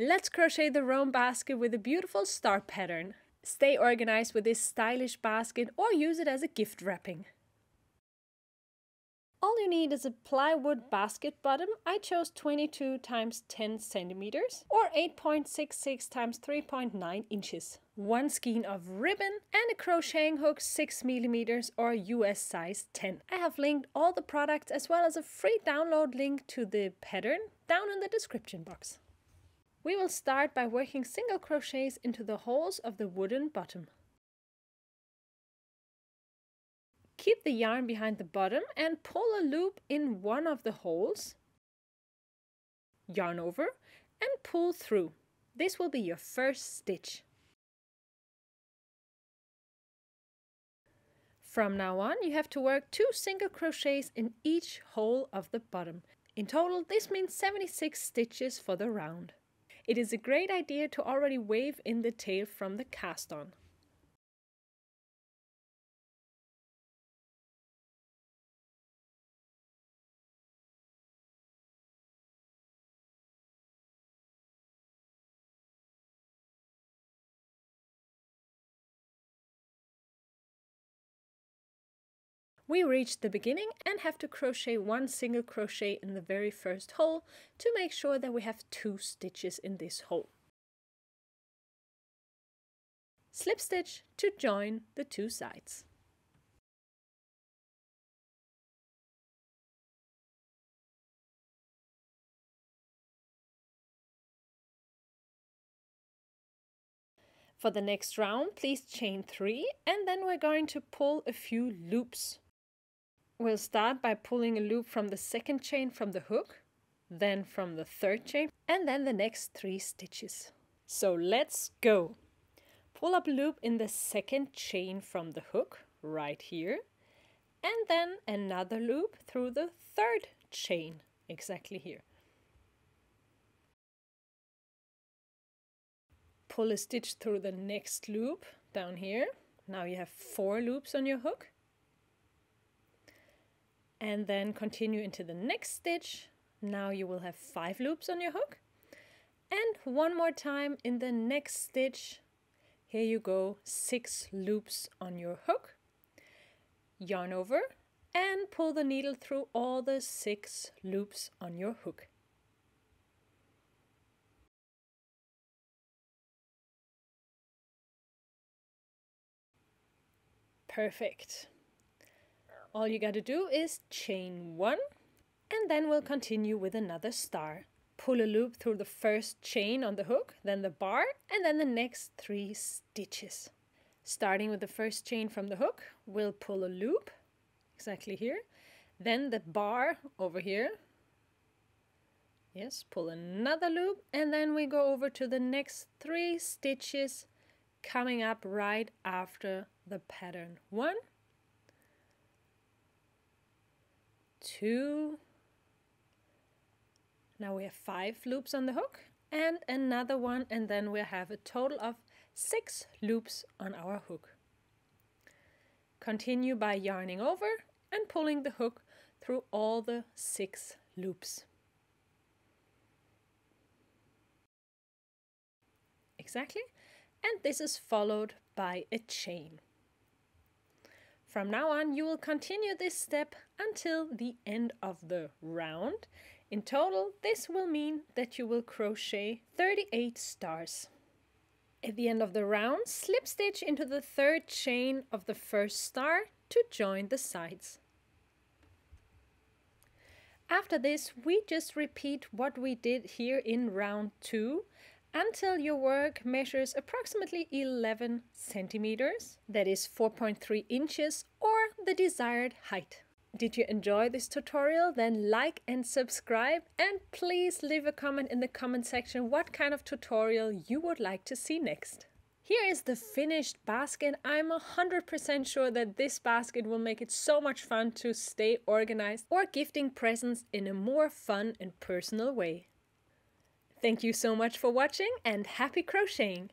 Let's crochet the round basket with a beautiful star pattern. Stay organized with this stylish basket or use it as a gift wrapping. All you need is a plywood basket bottom. I chose 22 x 10 centimeters or 8.66 x 3.9 inches. One skein of ribbon and a crocheting hook 6 millimeters or US size 10. I have linked all the products as well as a free download link to the pattern down in the description box. We will start by working single crochets into the holes of the wooden bottom. Keep the yarn behind the bottom and pull a loop in one of the holes. Yarn over and pull through. This will be your first stitch. From now on, you have to work 2 single crochets in each hole of the bottom. In total, this means 76 stitches for the round. It is a great idea to already wave in the tail from the cast on. We reach the beginning and have to crochet 1 single crochet in the very first hole to make sure that we have 2 stitches in this hole. Slip stitch to join the 2 sides. For the next round, please chain 3 and then we're going to pull a few loops. We'll start by pulling a loop from the second chain from the hook, then from the third chain, and then the next 3 stitches. So let's go! Pull up a loop in the second chain from the hook, right here, and then another loop through the third chain, exactly here. Pull a stitch through the next loop, down here. Now you have 4 loops on your hook. And then continue into the next stitch. Now you will have 5 loops on your hook. And one more time in the next stitch. Here you go, 6 loops on your hook. Yarn over and pull the needle through all the 6 loops on your hook. Perfect. All you got to do is chain 1 and then we'll continue with another star. Pull a loop through the first chain on the hook, then the bar, and then the next 3 stitches. Starting with the first chain from the hook, we'll pull a loop, exactly here, then the bar over here. Yes, pull another loop, and then we go over to the next 3 stitches coming up right after the pattern. 1, 2, now we have 5 loops on the hook and another one, and then we have a total of 6 loops on our hook. Continue by yarning over and pulling the hook through all the 6 loops. Exactly, and this is followed by a chain. From now on, you will continue this step until the end of the round. In total, this will mean that you will crochet 38 stars. At the end of the round, slip stitch into the third chain of the first star to join the sides. After this, we just repeat what we did here in round 2 until your work measures approximately 11 centimeters, that is 4.3 inches, or the desired height. Did you enjoy this tutorial? Then like and subscribe, and please leave a comment in the comment section what kind of tutorial you would like to see next. Here is the finished basket. I'm 100% sure that this basket will make it so much fun to stay organized or gifting presents in a more fun and personal way. Thank you so much for watching and happy crocheting!